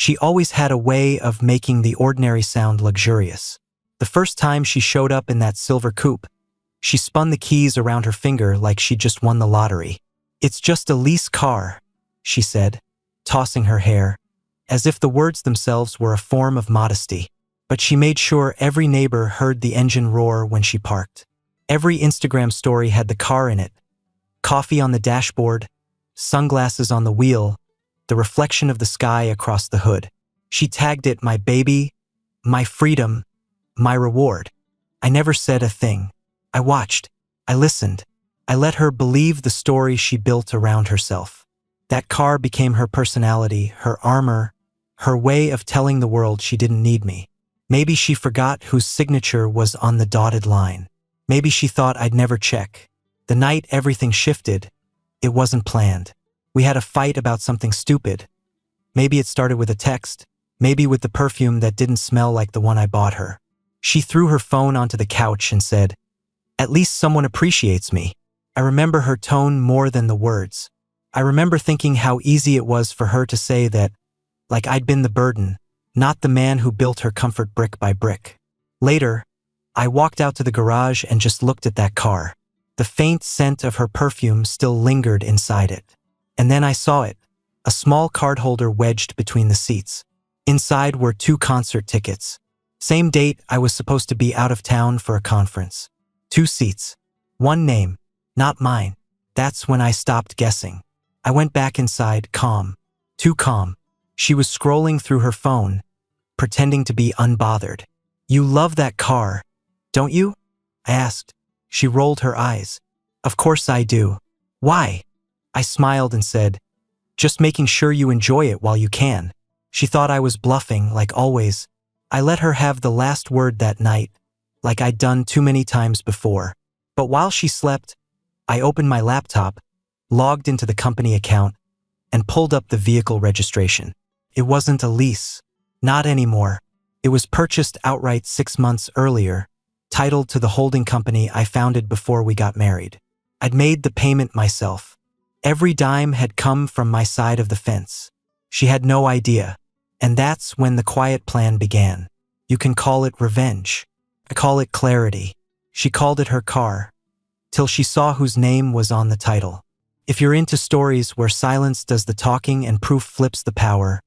She always had a way of making the ordinary sound luxurious. The first time she showed up in that silver coupe, she spun the keys around her finger like she'd just won the lottery. "It's just a lease car," she said, tossing her hair, as if the words themselves were a form of modesty. But she made sure every neighbor heard the engine roar when she parked. Every Instagram story had the car in it. Coffee on the dashboard, sunglasses on the wheel, the reflection of the sky across the hood. She tagged it my baby, my freedom, my reward. I never said a thing. I watched. I listened. I let her believe the story she built around herself. That car became her personality, her armor, her way of telling the world she didn't need me. Maybe she forgot whose signature was on the dotted line. Maybe she thought I'd never check. The night everything shifted, it wasn't planned. We had a fight about something stupid. Maybe it started with a text, maybe with the perfume that didn't smell like the one I bought her. She threw her phone onto the couch and said, "At least someone appreciates me." I remember her tone more than the words. I remember thinking how easy it was for her to say that, like I'd been the burden, not the man who built her comfort brick by brick. Later, I walked out to the garage and just looked at that car. The faint scent of her perfume still lingered inside it. And then I saw it, a small card holder wedged between the seats. Inside were 2 concert tickets. Same date I was supposed to be out of town for a conference. 2 seats. 1 name. Not mine. That's when I stopped guessing. I went back inside, calm. Too calm. She was scrolling through her phone, pretending to be unbothered. "You love that car, don't you?" I asked. She rolled her eyes. "Of course I do. Why?" I smiled and said, "Just making sure you enjoy it while you can." She thought I was bluffing, like always. I let her have the last word that night, like I'd done too many times before. But while she slept, I opened my laptop, logged into the company account, and pulled up the vehicle registration. It wasn't a lease. Not anymore. It was purchased outright 6 months earlier, titled to the holding company I founded before we got married. I'd made the payment myself. Every dime had come from my side of the fence. She had no idea. And that's when the quiet plan began. You can call it revenge. I call it clarity. She called it her car, till she saw whose name was on the title. If you're into stories where silence does the talking and proof flips the power,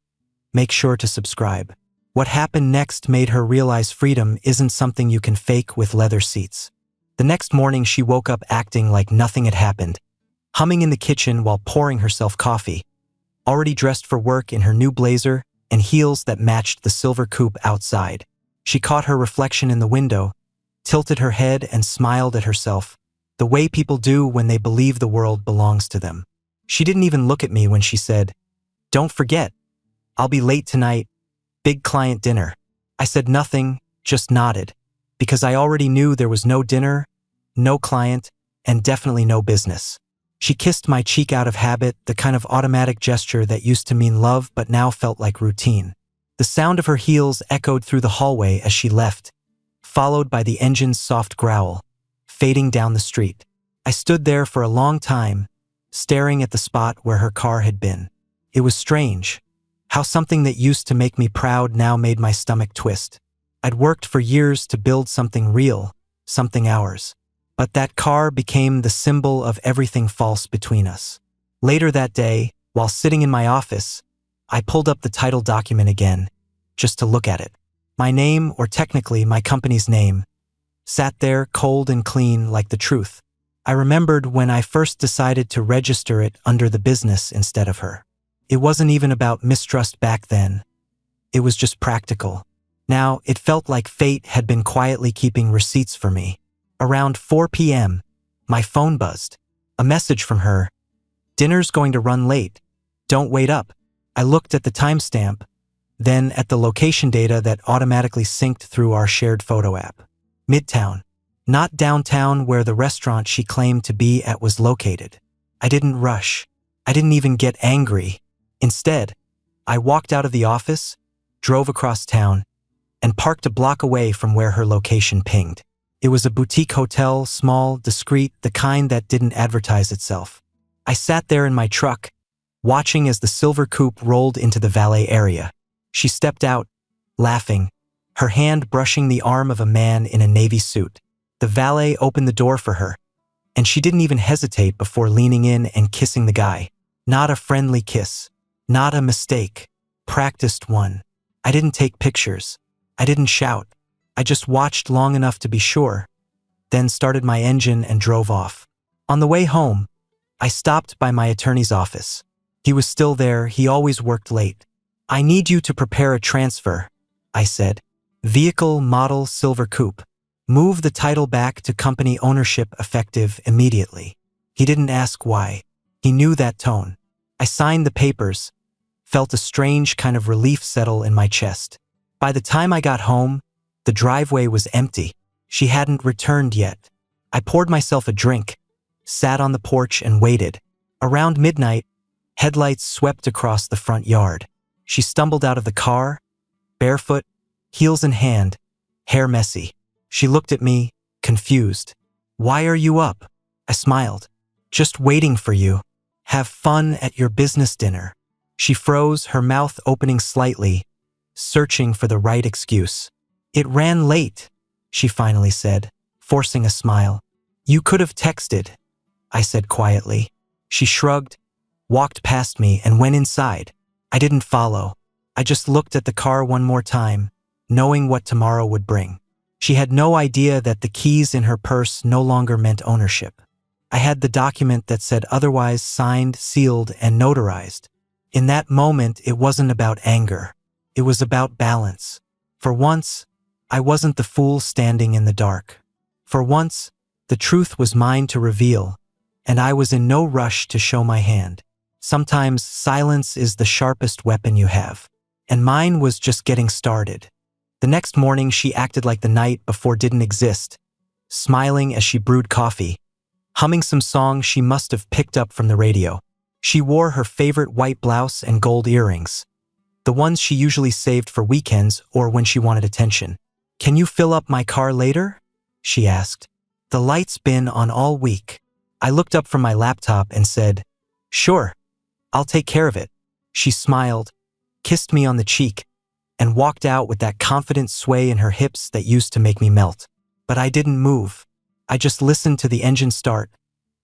make sure to subscribe. What happened next made her realize freedom isn't something you can fake with leather seats. The next morning she woke up acting like nothing had happened, humming in the kitchen while pouring herself coffee, already dressed for work in her new blazer and heels that matched the silver coupe outside. She caught her reflection in the window, tilted her head and smiled at herself, the way people do when they believe the world belongs to them. She didn't even look at me when she said, "Don't forget, I'll be late tonight, big client dinner." I said nothing, just nodded, because I already knew there was no dinner, no client, and definitely no business. She kissed my cheek out of habit, the kind of automatic gesture that used to mean love but now felt like routine. The sound of her heels echoed through the hallway as she left, followed by the engine's soft growl, fading down the street. I stood there for a long time, staring at the spot where her car had been. It was strange, how something that used to make me proud now made my stomach twist. I'd worked for years to build something real, something ours. But that car became the symbol of everything false between us. Later that day, while sitting in my office, I pulled up the title document again, just to look at it. My name, or technically my company's name, sat there cold and clean like the truth. I remembered when I first decided to register it under the business instead of her. It wasn't even about mistrust back then. It was just practical. Now, it felt like fate had been quietly keeping receipts for me. Around 4 p.m., my phone buzzed. A message from her. "Dinner's going to run late. Don't wait up." I looked at the timestamp, then at the location data that automatically synced through our shared photo app. Midtown. Not downtown where the restaurant she claimed to be at was located. I didn't rush. I didn't even get angry. Instead, I walked out of the office, drove across town, and parked a block away from where her location pinged. It was a boutique hotel, small, discreet, the kind that didn't advertise itself. I sat there in my truck, watching as the silver coupe rolled into the valet area. She stepped out, laughing, her hand brushing the arm of a man in a navy suit. The valet opened the door for her, and she didn't even hesitate before leaning in and kissing the guy. Not a friendly kiss. Not a mistake. Practiced one. I didn't take pictures. I didn't shout. I just watched long enough to be sure, then started my engine and drove off. On the way home, I stopped by my attorney's office. He was still there. He always worked late. "I need you to prepare a transfer," I said. "Vehicle model silver coupe. Move the title back to company ownership effective immediately." He didn't ask why. He knew that tone. I signed the papers, felt a strange kind of relief settle in my chest. By the time I got home, the driveway was empty. She hadn't returned yet. I poured myself a drink, sat on the porch and waited. Around midnight, headlights swept across the front yard. She stumbled out of the car, barefoot, heels in hand, hair messy. She looked at me, confused. "Why are you up?" I smiled. "Just waiting for you. Have fun at your business dinner." She froze, her mouth opening slightly, searching for the right excuse. "It ran late," she finally said, forcing a smile. "You could have texted," I said quietly. She shrugged, walked past me, and went inside. I didn't follow. I just looked at the car one more time, knowing what tomorrow would bring. She had no idea that the keys in her purse no longer meant ownership. I had the document that said otherwise, signed, sealed, and notarized. In that moment, it wasn't about anger. It was about balance. For once, I wasn't the fool standing in the dark. For once, the truth was mine to reveal, and I was in no rush to show my hand. Sometimes silence is the sharpest weapon you have, and mine was just getting started. The next morning, she acted like the night before didn't exist, smiling as she brewed coffee, humming some songs she must have picked up from the radio. She wore her favorite white blouse and gold earrings, the ones she usually saved for weekends or when she wanted attention. "Can you fill up my car later?" she asked. "The light's been on all week." I looked up from my laptop and said, "Sure, I'll take care of it." She smiled, kissed me on the cheek, and walked out with that confident sway in her hips that used to make me melt. But I didn't move. I just listened to the engine start,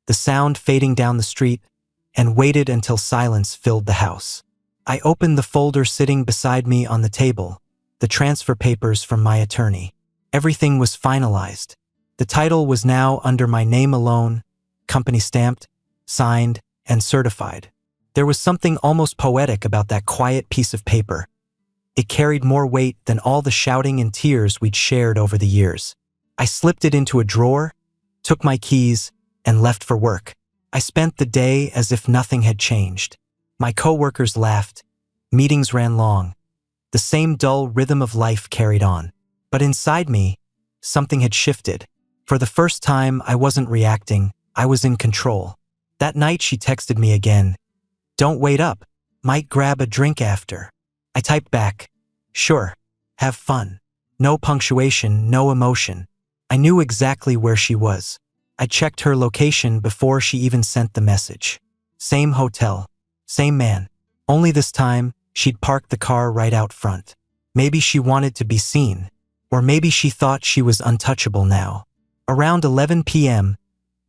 the sound fading down the street, and waited until silence filled the house. I opened the folder sitting beside me on the table, the transfer papers from my attorney. Everything was finalized. The title was now under my name alone, company stamped, signed, and certified. There was something almost poetic about that quiet piece of paper. It carried more weight than all the shouting and tears we'd shared over the years. I slipped it into a drawer, took my keys, and left for work. I spent the day as if nothing had changed. My coworkers laughed. Meetings ran long. The same dull rhythm of life carried on. But inside me, something had shifted. For the first time, I wasn't reacting. I was in control. That night, she texted me again. "Don't wait up. Might grab a drink after." I typed back, "Sure. Have fun." No punctuation, no emotion. I knew exactly where she was. I checked her location before she even sent the message. Same hotel. Same man. Only this time, she'd parked the car right out front. Maybe she wanted to be seen. Or maybe she thought she was untouchable now. Around 11 p.m.,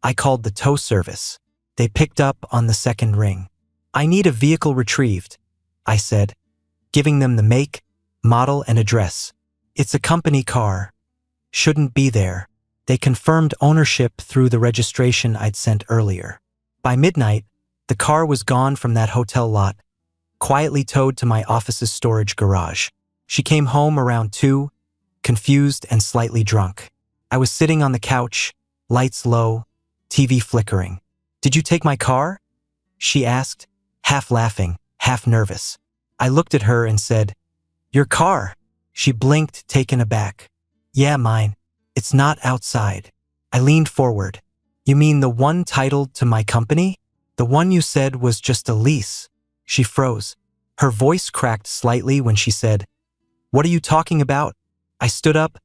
I called the tow service. They picked up on the second ring. "I need a vehicle retrieved," I said, giving them the make, model, and address. "It's a company car. Shouldn't be there." They confirmed ownership through the registration I'd sent earlier. By midnight, the car was gone from that hotel lot, quietly towed to my office's storage garage. She came home around 2, confused and slightly drunk. I was sitting on the couch, lights low, TV flickering. "Did you take my car?" she asked, half laughing, half nervous. I looked at her and said, "Your car?" She blinked, taken aback. "Yeah, mine. It's not outside." I leaned forward. "You mean the one titled to my company? The one you said was just a lease?" She froze. Her voice cracked slightly when she said, "What are you talking about?" I stood up,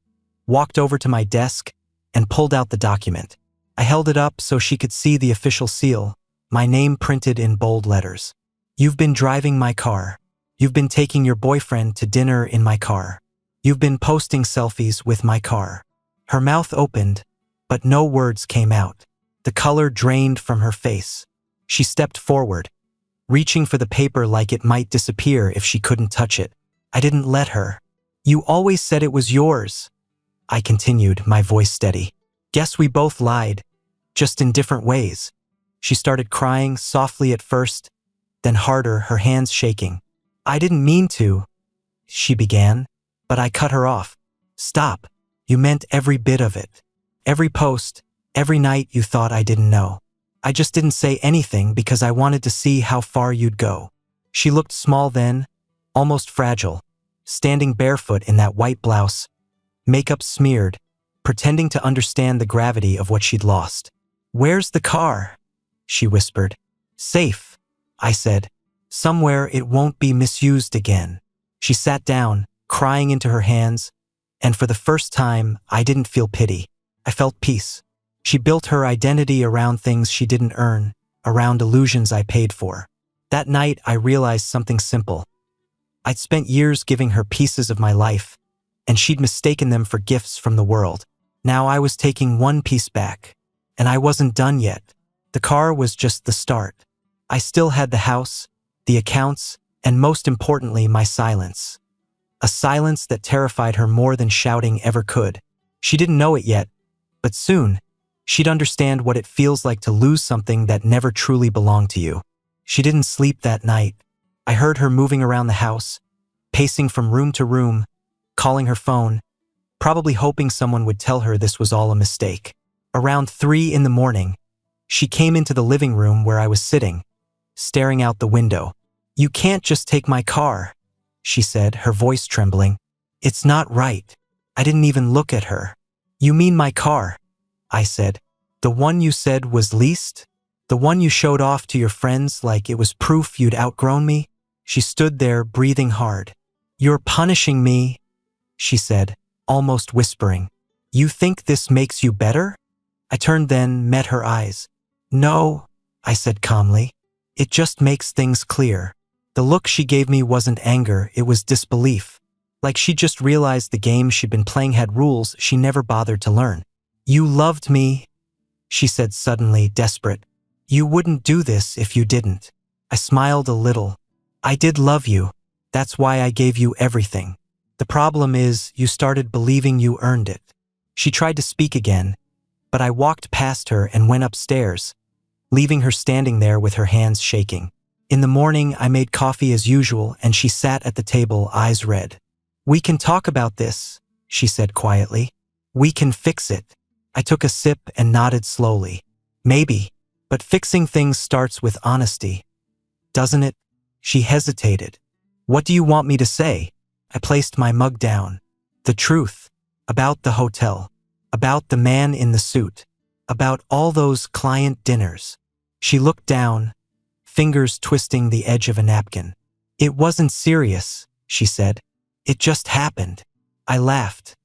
walked over to my desk, and pulled out the document. I held it up so she could see the official seal, my name printed in bold letters. "You've been driving my car. You've been taking your boyfriend to dinner in my car. You've been posting selfies with my car." Her mouth opened, but no words came out. The color drained from her face. She stepped forward, reaching for the paper like it might disappear if she couldn't touch it. I didn't let her. "You always said it was yours," I continued, my voice steady. "Guess we both lied, just in different ways." She started crying, softly at first, then harder, her hands shaking. "I didn't mean to," she began, but I cut her off. "Stop. You meant every bit of it. Every post, every night you thought I didn't know. I just didn't say anything because I wanted to see how far you'd go." She looked small then, almost fragile, standing barefoot in that white blouse, makeup smeared, pretending to understand the gravity of what she'd lost. "Where's the car?" she whispered. "Safe," I said. "Somewhere it won't be misused again." She sat down, crying into her hands, and for the first time, I didn't feel pity. I felt peace. She built her identity around things she didn't earn, around illusions I paid for. That night, I realized something simple. I'd spent years giving her pieces of my life, and she'd mistaken them for gifts from the world. Now I was taking one piece back, and I wasn't done yet. The car was just the start. I still had the house, the accounts, and most importantly, my silence. A silence that terrified her more than shouting ever could. She didn't know it yet, but soon, she'd understand what it feels like to lose something that never truly belonged to you. She didn't sleep that night. I heard her moving around the house, pacing from room to room, calling her phone, probably hoping someone would tell her this was all a mistake. Around 3 in the morning, she came into the living room where I was sitting, staring out the window. "You can't just take my car," she said, her voice trembling. "It's not right." I didn't even look at her. "You mean my car?" I said. "The one you said was leased? The one you showed off to your friends like it was proof you'd outgrown me?" She stood there, breathing hard. "You're punishing me," she said, almost whispering. "You think this makes you better?" I turned then, met her eyes. "No," I said calmly. "It just makes things clear." The look she gave me wasn't anger, it was disbelief. Like she just realized the game she'd been playing had rules she never bothered to learn. "You loved me," she said suddenly, desperate. "You wouldn't do this if you didn't." I smiled a little. "I did love you. That's why I gave you everything. The problem is, you started believing you earned it." She tried to speak again, but I walked past her and went upstairs, leaving her standing there with her hands shaking. In the morning, I made coffee as usual, and she sat at the table, eyes red. "We can talk about this," she said quietly. "We can fix it." I took a sip and nodded slowly. "Maybe, but fixing things starts with honesty, doesn't it?" She hesitated. "What do you want me to say?" I placed my mug down. "The truth. About the hotel. About the man in the suit. About all those client dinners." She looked down, fingers twisting the edge of a napkin. "It wasn't serious," she said. "It just happened." I laughed.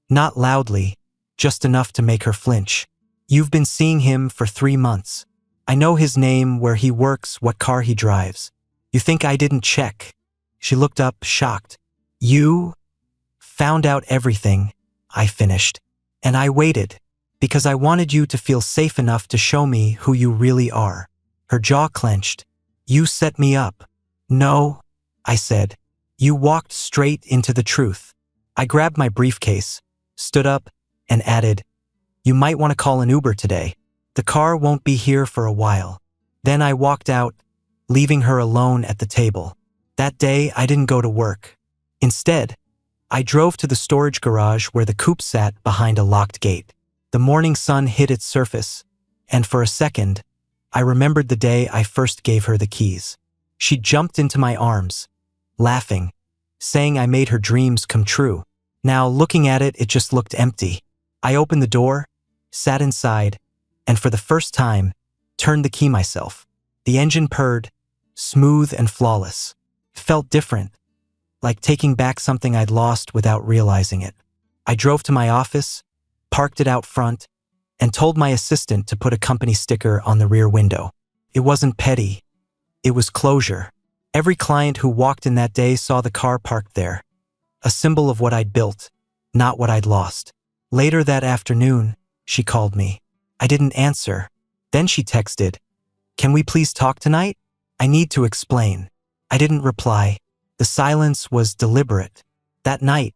Not loudly, just enough to make her flinch. "You've been seeing him for 3 months. I know his name, where he works, what car he drives. You think I didn't check?" She looked up, shocked. "You found out everything," I finished. "And I waited, because I wanted you to feel safe enough to show me who you really are." Her jaw clenched. "You set me up." "No," I said. "You walked straight into the truth." I grabbed my briefcase, stood up, and added, "You might want to call an Uber today. The car won't be here for a while." Then I walked out, leaving her alone at the table. That day, I didn't go to work. Instead, I drove to the storage garage where the coupe sat behind a locked gate. The morning sun hit its surface, and for a second, I remembered the day I first gave her the keys. She jumped into my arms, laughing, saying I made her dreams come true. Now, looking at it, it just looked empty. I opened the door, sat inside, and for the first time, turned the key myself. The engine purred, smooth and flawless. It felt different, like taking back something I'd lost without realizing it. I drove to my office, parked it out front, and told my assistant to put a company sticker on the rear window. It wasn't petty. It was closure. Every client who walked in that day saw the car parked there, a symbol of what I'd built, not what I'd lost. Later that afternoon, she called me. I didn't answer. Then she texted, "Can we please talk tonight? I need to explain." I didn't reply. The silence was deliberate. That night,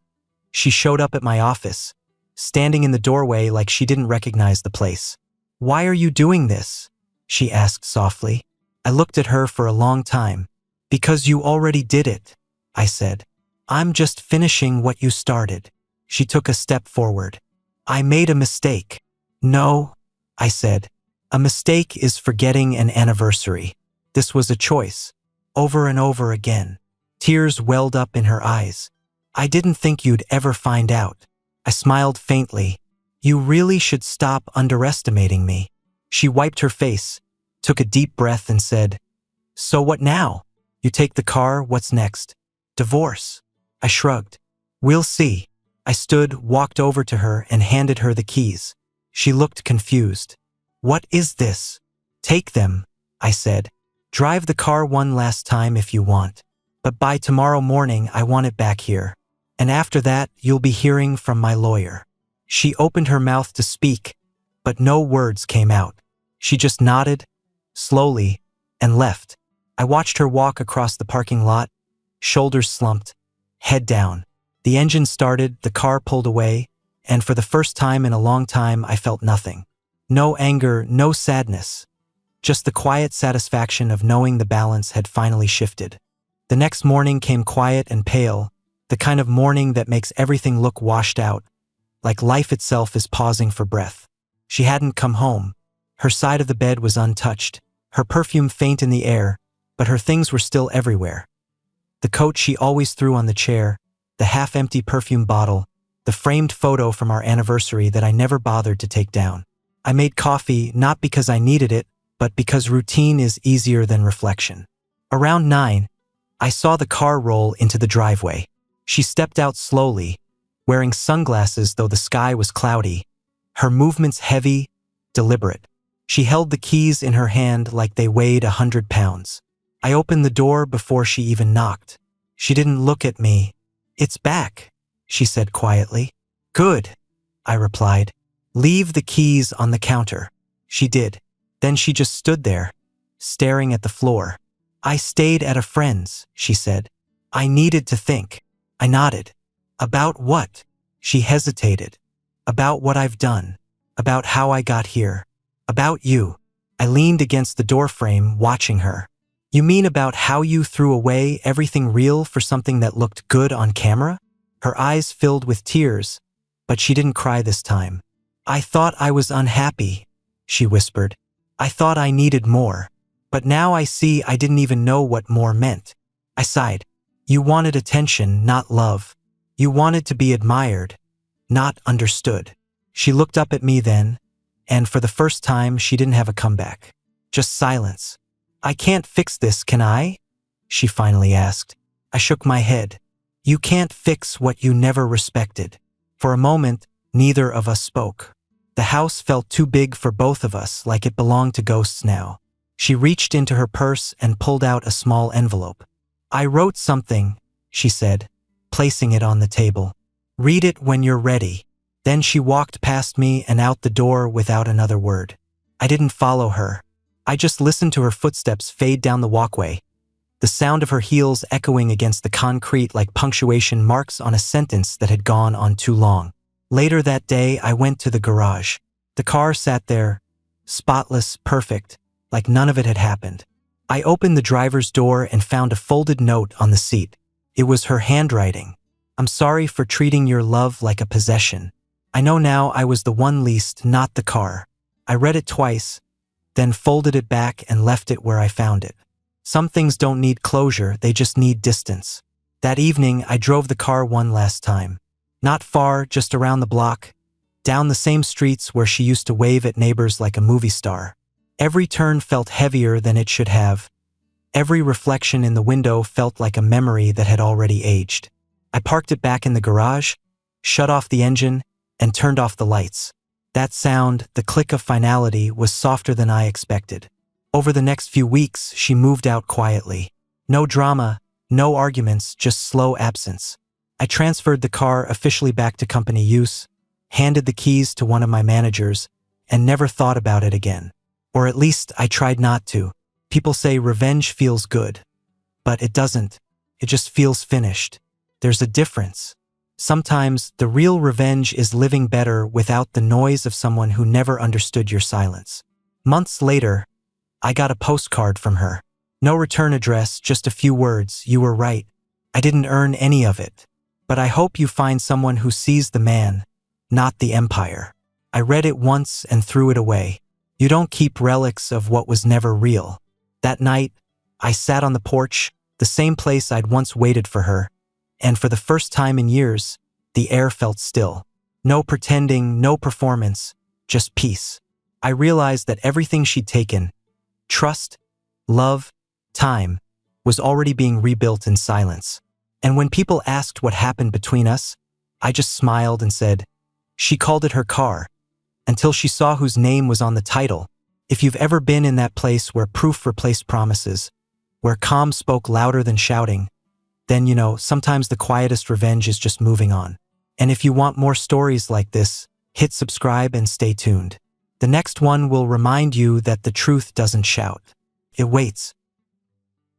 she showed up at my office, standing in the doorway like she didn't recognize the place. "Why are you doing this?" she asked softly. I looked at her for a long time. "Because you already did it," I said. "I'm just finishing what you started." She took a step forward. "I made a mistake." "No," I said. "A mistake is forgetting an anniversary." This was a choice, over and over again. Tears welled up in her eyes. "I didn't think you'd ever find out." I smiled faintly. "You really should stop underestimating me." She wiped her face, took a deep breath and said, "So what now? You take the car, what's next? Divorce?" I shrugged. "We'll see." I stood, walked over to her and handed her the keys. She looked confused. "What is this?" "Take them," I said. "Drive the car one last time if you want. But by tomorrow morning I want it back here. And after that you'll be hearing from my lawyer." She opened her mouth to speak, but no words came out. She just nodded, slowly, and left. I watched her walk across the parking lot, shoulders slumped, head down. The engine started, the car pulled away, and for the first time in a long time I felt nothing. No anger, no sadness. Just the quiet satisfaction of knowing the balance had finally shifted. The next morning came quiet and pale, the kind of morning that makes everything look washed out, like life itself is pausing for breath. She hadn't come home. Her side of the bed was untouched, her perfume faint in the air, but her things were still everywhere. The coat she always threw on the chair, the half-empty perfume bottle, the framed photo from our anniversary that I never bothered to take down. I made coffee not because I needed it, but because routine is easier than reflection. Around 9, I saw the car roll into the driveway. She stepped out slowly, wearing sunglasses though the sky was cloudy, her movements heavy, deliberate. She held the keys in her hand like they weighed 100 pounds. I opened the door before she even knocked. She didn't look at me. "It's back," she said quietly. "Good," I replied. "Leave the keys on the counter." She did. Then she just stood there, staring at the floor. "I stayed at a friend's," she said. "I needed to think." I nodded. "About what?" She hesitated. "About what I've done. About how I got here. About you." I leaned against the doorframe, watching her. "You mean about how you threw away everything real for something that looked good on camera?" Her eyes filled with tears, but she didn't cry this time. "I thought I was unhappy," she whispered. "I thought I needed more. But now I see I didn't even know what more meant." I sighed. "You wanted attention, not love. You wanted to be admired, not understood." She looked up at me then, and for the first time she didn't have a comeback. Just silence. "I can't fix this, can I?" she finally asked. I shook my head. "You can't fix what you never respected." For a moment, neither of us spoke. The house felt too big for both of us, like it belonged to ghosts now. She reached into her purse and pulled out a small envelope. "I wrote something," she said, placing it on the table. "Read it when you're ready." Then she walked past me and out the door without another word. I didn't follow her. I just listened to her footsteps fade down the walkway, the sound of her heels echoing against the concrete like punctuation marks on a sentence that had gone on too long. Later that day, I went to the garage. The car sat there, spotless, perfect, like none of it had happened. I opened the driver's door and found a folded note on the seat. It was her handwriting. "I'm sorry for treating your love like a possession. I know now I was the one leased, not the car." I read it twice, then folded it back and left it where I found it. Some things don't need closure, they just need distance. That evening, I drove the car one last time. Not far, just around the block, down the same streets where she used to wave at neighbors like a movie star. Every turn felt heavier than it should have. Every reflection in the window felt like a memory that had already aged. I parked it back in the garage, shut off the engine, and turned off the lights. That sound, the click of finality, was softer than I expected. Over the next few weeks, she moved out quietly. No drama, no arguments, just slow absence. I transferred the car officially back to company use, handed the keys to one of my managers, and never thought about it again. Or at least I tried not to. People say revenge feels good. But it doesn't. It just feels finished. There's a difference. Sometimes the real revenge is living better without the noise of someone who never understood your silence. Months later, I got a postcard from her. No return address, just a few words. You were right. I didn't earn any of it. But I hope you find someone who sees the man, not the empire. I read it once and threw it away. You don't keep relics of what was never real. That night, I sat on the porch, the same place I'd once waited for her, and for the first time in years, the air felt still. No pretending, no performance, just peace. I realized that everything she'd taken, trust, love, time, was already being rebuilt in silence. And when people asked what happened between us, I just smiled and said, she called it her car, until she saw whose name was on the title. If you've ever been in that place where proof replaced promises, where calm spoke louder than shouting, then sometimes the quietest revenge is just moving on. And if you want more stories like this, hit subscribe and stay tuned. The next one will remind you that the truth doesn't shout. It waits.